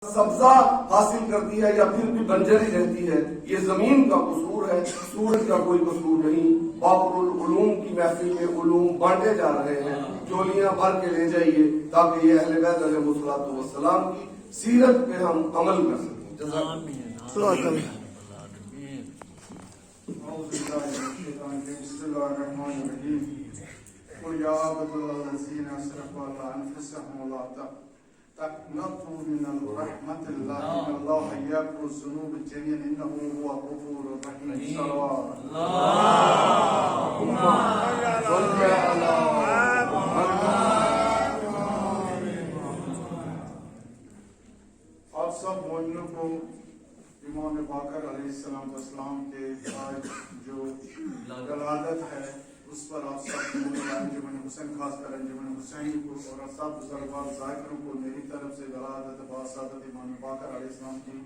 سبزہ حاصل کرتی ہے یا پھر بھی بنجر ہی رہتی ہے، یہ زمین کا قصور ہے، سورج کا کوئی قصور نہیں۔ باقر العلوم کی محفل میں علوم بانٹے جا رہے ہیں، جولیاں بھر کے لے جائیے تاکہ یہ اہل بیت علیہ الصلوۃ والسلام کی سیرت پہ ہم عمل کر سکیں۔ جزاک اللہ۔ بسم اللہ الرحمن الرحیم۔ قل یا عباد الذین اسرفوا علی انفسهم لا تقنطوا من رحمت اللہ ان اللہ یغفر الذنوب جميعا انه هو الغفور الرحیم۔ صلوات اللہم صل علی آپ سب مومنوں کو امام باقر علیہ السلام کے آج جو ولادت ہے اس پر آپ سب انجمن حسین، خاص کر انجمن حسین کو اور سب بزرگوار ذاکروں کو میری طرف سے ولادت باسعادت امام باقر علیہ السلام کی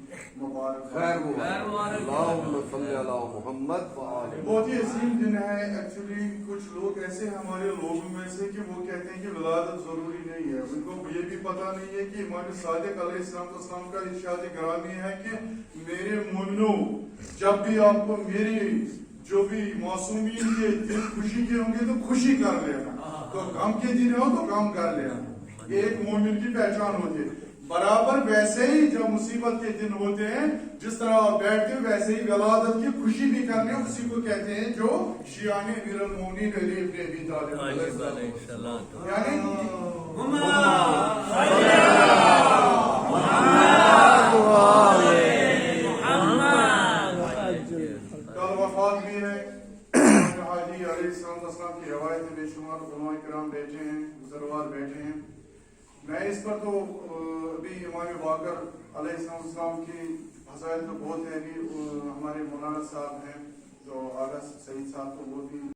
مبارک خیر ہو۔ اللہم صل علی محمد وآلہ۔ بہت ہی عظیم دن ہے۔ ایکچولی کچھ لوگ ایسے ہمارے لوگوں میں سے کہ وہ کہتے ہیں کہ ولادت ضروری نہیں ہے، ان کو یہ بھی پتہ نہیں ہے کہ امام صادق علیہ السلام کا ارشاد گرامی ہے کہ میرے مومنوں، جب بھی آپ کو میری جو بھی معصومین کے دن خوشی کے ہوں گے تو خوشی کر لینا، تو غم کے دن ہو تو غم کر لینا، یہ ایک مومن کی پہچان ہوتی ہے۔ برابر ویسے ہی جب مصیبت کے دن ہوتے ہیں جس طرح آپ بیٹھتے ہیں ویسے ہی ولادت کی خوشی بھی کرنے، اسی کو کہتے ہیں جو شیعان امیر المومنین علی ابن ابی طالب علیہ السلام، یعنی کل وفات بھی ہے حاجی علیہ السلام کی روایت بے شمار علماء کرام بیٹھے ہیں، بزرگوار بیٹھے ہیں۔ میں اس پر تو ابھی امام باقر علیہ السلام کی فضائل تو بہت ہے، ابھی ہمارے مولانا صاحب ہیں جو آغا سعید صاحب، تو وہ بھی